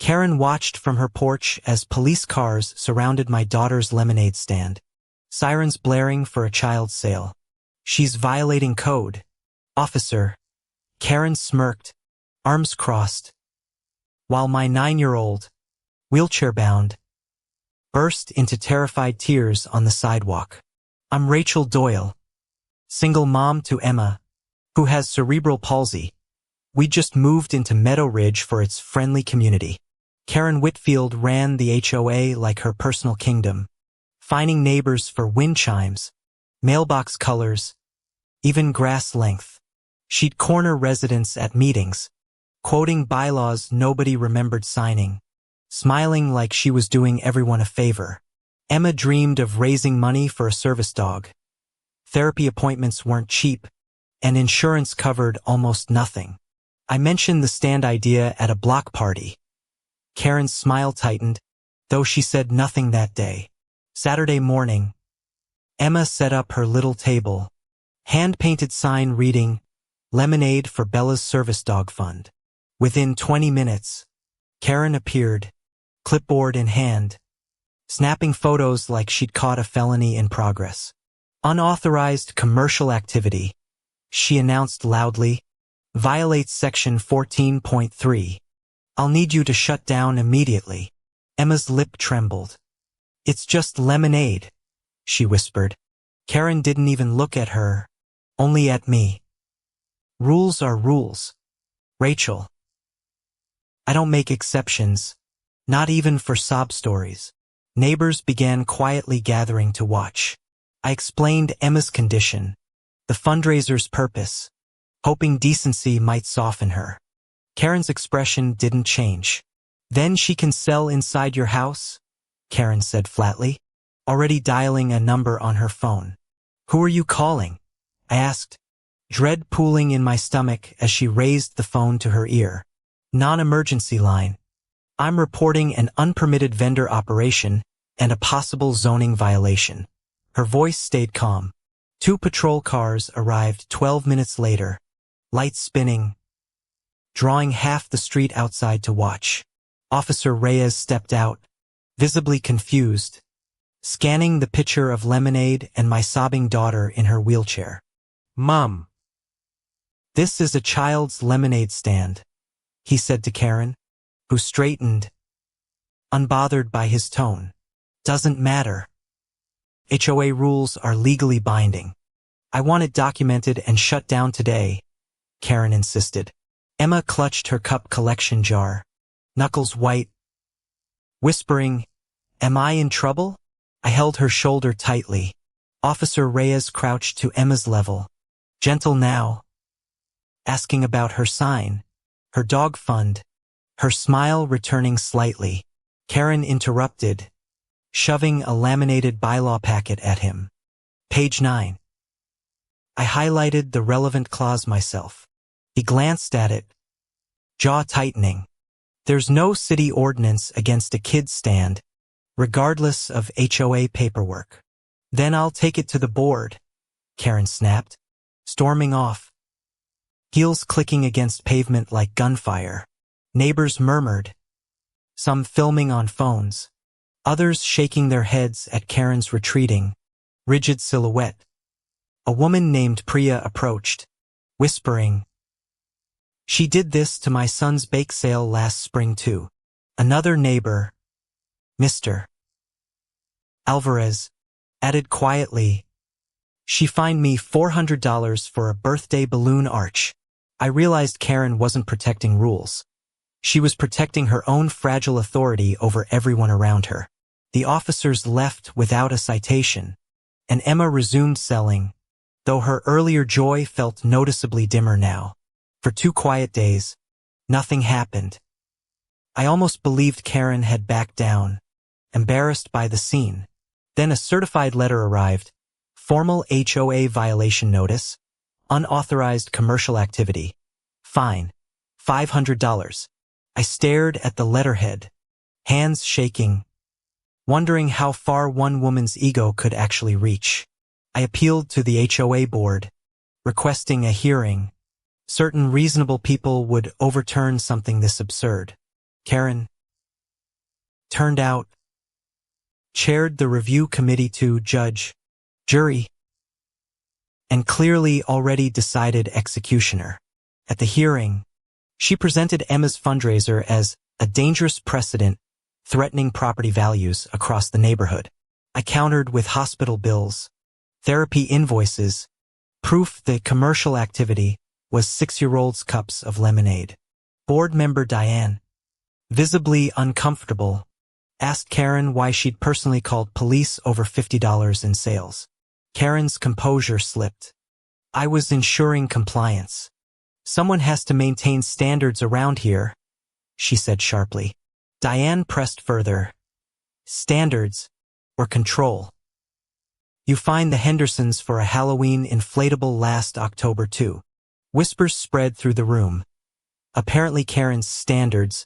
Karen watched from her porch as police cars surrounded my daughter's lemonade stand. Sirens blaring for a child's sale. She's violating code. Officer. Karen smirked, arms crossed, while my 9-year-old, wheelchair-bound, burst into terrified tears on the sidewalk. I'm Rachel Doyle, single mom to Emma, who has cerebral palsy. We just moved into Meadow Ridge for its friendly community. Karen Whitfield ran the HOA like her personal kingdom, fining neighbors for wind chimes, mailbox colors, even grass length. She'd corner residents at meetings, quoting bylaws nobody remembered signing, smiling like she was doing everyone a favor. Emma dreamed of raising money for a service dog. Therapy appointments weren't cheap, and insurance covered almost nothing. I mentioned the stand idea at a block party. Karen's smile tightened, though she said nothing that day. Saturday morning, Emma set up her little table, hand-painted sign reading, "Lemonade for Bella's Service Dog Fund." Within 20 minutes, Karen appeared, clipboard in hand, snapping photos like she'd caught a felony in progress. "Unauthorized commercial activity," she announced loudly, "violates Section 14.3. I'll need you to shut down immediately." Emma's lip trembled. "It's just lemonade," she whispered. Karen didn't even look at her, only at me. "Rules are rules, Rachel. I don't make exceptions, not even for sob stories." Neighbors began quietly gathering to watch. I explained Emma's condition, the fundraiser's purpose, hoping decency might soften her. Karen's expression didn't change. "Then she can sell inside your house?" Karen said flatly, already dialing a number on her phone. "Who are you calling?" I asked, dread pooling in my stomach as she raised the phone to her ear. "Non-emergency line. I'm reporting an unpermitted vendor operation and a possible zoning violation." Her voice stayed calm. 2 patrol cars arrived 12 minutes later, lights spinning, drawing half the street outside to watch. Officer Reyes stepped out, visibly confused, scanning the picture of lemonade and my sobbing daughter in her wheelchair. "Mom, this is a child's lemonade stand," he said to Karen, who straightened, unbothered by his tone. "Doesn't matter. HOA rules are legally binding. I want it documented and shut down today," Karen insisted. Emma clutched her cup collection jar, knuckles white, whispering, "Am I in trouble?" I held her shoulder tightly. Officer Reyes crouched to Emma's level, gentle now, asking about her sign, her dog fund, her smile returning slightly. Karen interrupted, shoving a laminated bylaw packet at him. "Page 9. I highlighted the relevant clause myself. He glanced at it, jaw tightening. "There's no city ordinance against a kid's stand, regardless of HOA paperwork." "Then I'll take it to the board," Karen snapped, storming off, heels clicking against pavement like gunfire. Neighbors murmured, some filming on phones, others shaking their heads at Karen's retreating, rigid silhouette. A woman named Priya approached, whispering, "She did this to my son's bake sale last spring too." Another neighbor, Mr. Alvarez, added quietly, "She fined me $400 for a birthday balloon arch." I realized Karen wasn't protecting rules. She was protecting her own fragile authority over everyone around her. The officers left without a citation, and Emma resumed selling, though her earlier joy felt noticeably dimmer now. For 2 quiet days, nothing happened. I almost believed Karen had backed down, embarrassed by the scene. Then a certified letter arrived, formal HOA violation notice, unauthorized commercial activity, fine, $500. I stared at the letterhead, hands shaking, wondering how far one woman's ego could actually reach. I appealed to the HOA board, requesting a hearing. Certain reasonable people would overturn something this absurd. Karen, turned out, chaired the review committee to judge, jury, and clearly already decided executioner. At the hearing, she presented Emma's fundraiser as a dangerous precedent threatening property values across the neighborhood. I countered with hospital bills, therapy invoices, proof the commercial activity was 6-year-olds' cups of lemonade. Board member Diane, visibly uncomfortable, asked Karen why she'd personally called police over $50 in sales. Karen's composure slipped. I was ensuring compliance. Someone has to maintain standards around here, she said sharply. Diane pressed further. Standards or control. You fined the Hendersons for a Halloween inflatable last October too. Whispers spread through the room. Apparently Karen's standards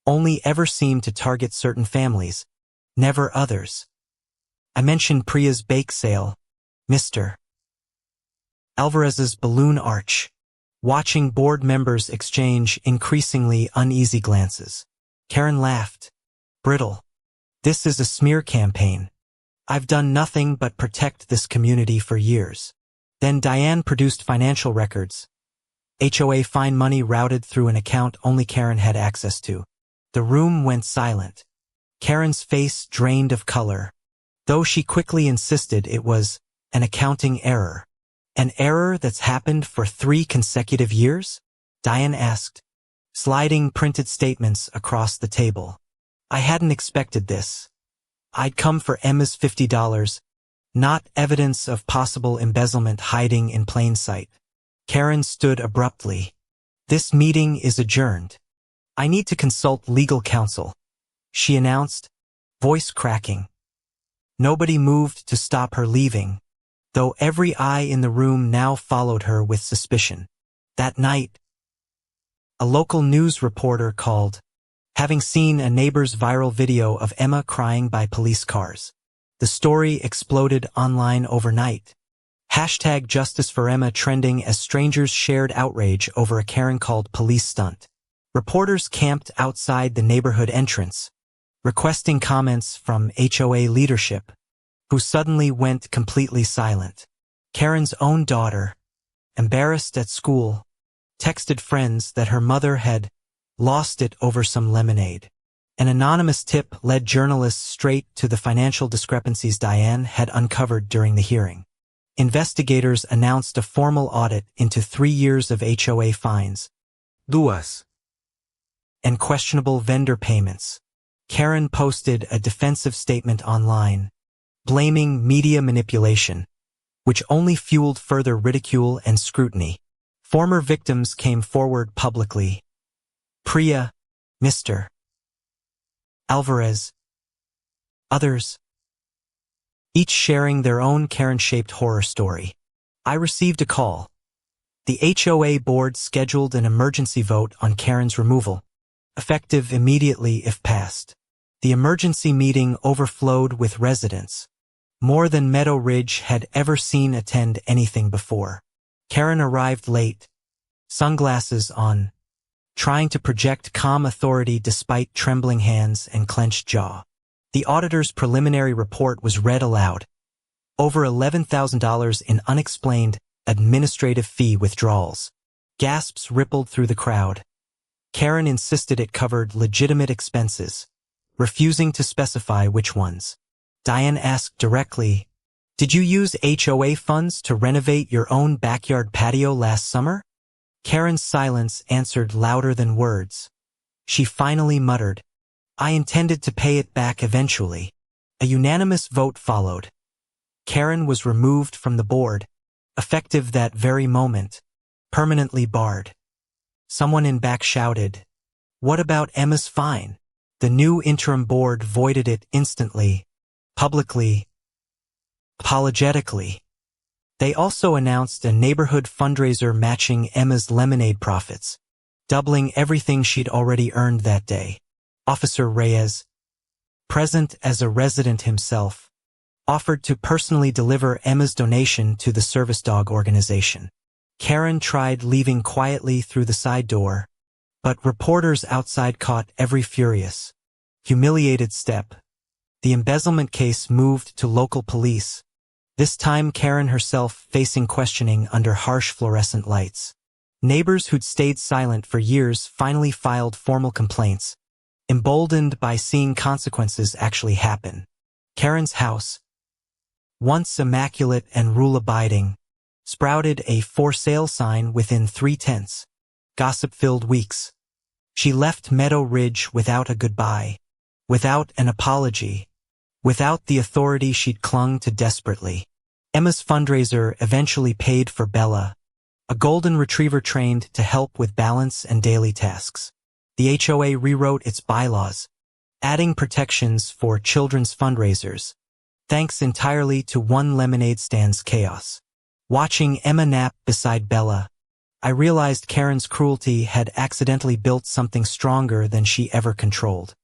only ever seemed to target certain families, never others. I mentioned Priya's bake sale, Mr. Alvarez's balloon arch, watching board members exchange increasingly uneasy glances. Karen laughed. Brittle. This is a smear campaign. I've done nothing but protect this community for years. Then Diane produced financial records. HOA fine money routed through an account only Karen had access to. The room went silent. Karen's face drained of color, though she quickly insisted it was an accounting error. An error that's happened for 3 consecutive years? Diane asked, sliding printed statements across the table. I hadn't expected this. I'd come for Emma's $50, not evidence of possible embezzlement hiding in plain sight. Karen stood abruptly. This meeting is adjourned. I need to consult legal counsel, she announced, voice cracking. Nobody moved to stop her leaving, though every eye in the room now followed her with suspicion. That night, a local news reporter called, having seen a neighbor's viral video of Emma crying by police cars. The story exploded online overnight. #JusticeForEmma trending as strangers shared outrage over a Karen called police stunt. Reporters camped outside the neighborhood entrance, requesting comments from HOA leadership, who suddenly went completely silent. Karen's own daughter, embarrassed at school, texted friends that her mother had lost it over some lemonade. An anonymous tip led journalists straight to the financial discrepancies Diane had uncovered during the hearing. Investigators announced a formal audit into 3 years of HOA fines, duas, and questionable vendor payments. Karen posted a defensive statement online, blaming media manipulation, which only fueled further ridicule and scrutiny. Former victims came forward publicly. Priya, Mr. Alvarez, others, each sharing their own Karen-shaped horror story. I received a call. The HOA board scheduled an emergency vote on Karen's removal, effective immediately if passed. The emergency meeting overflowed with residents, more than Meadow Ridge had ever seen attend anything before. Karen arrived late, sunglasses on, trying to project calm authority despite trembling hands and clenched jaw. The auditor's preliminary report was read aloud. Over $11,000 in unexplained administrative fee withdrawals. Gasps rippled through the crowd. Karen insisted it covered legitimate expenses, refusing to specify which ones. Diane asked directly, "Did you use HOA funds to renovate your own backyard patio last summer?" Karen's silence answered louder than words. She finally muttered, "I intended to pay it back eventually." A unanimous vote followed. Karen was removed from the board, effective that very moment, permanently barred. Someone in back shouted, "What about Emma's fine?" The new interim board voided it instantly, publicly, apologetically. They also announced a neighborhood fundraiser matching Emma's lemonade profits, doubling everything she'd already earned that day. Officer Reyes, present as a resident himself, offered to personally deliver Emma's donation to the service dog organization. Karen tried leaving quietly through the side door, but reporters outside caught every furious Humiliated step. The embezzlement case moved to local police. This time Karen herself facing questioning under harsh fluorescent lights. Neighbors who'd stayed silent for years finally filed formal complaints, emboldened by seeing consequences actually happen. Karen's house, once immaculate and rule-abiding, sprouted a for sale sign within 3/10. Gossip-filled weeks. She left Meadow Ridge without a goodbye, without an apology, without the authority she'd clung to desperately. Emma's fundraiser eventually paid for Bella, a golden retriever trained to help with balance and daily tasks. The HOA rewrote its bylaws, adding protections for children's fundraisers, thanks entirely to one lemonade stand's chaos. Watching Emma nap beside Bella, I realized Karen's cruelty had accidentally built something stronger than she ever controlled.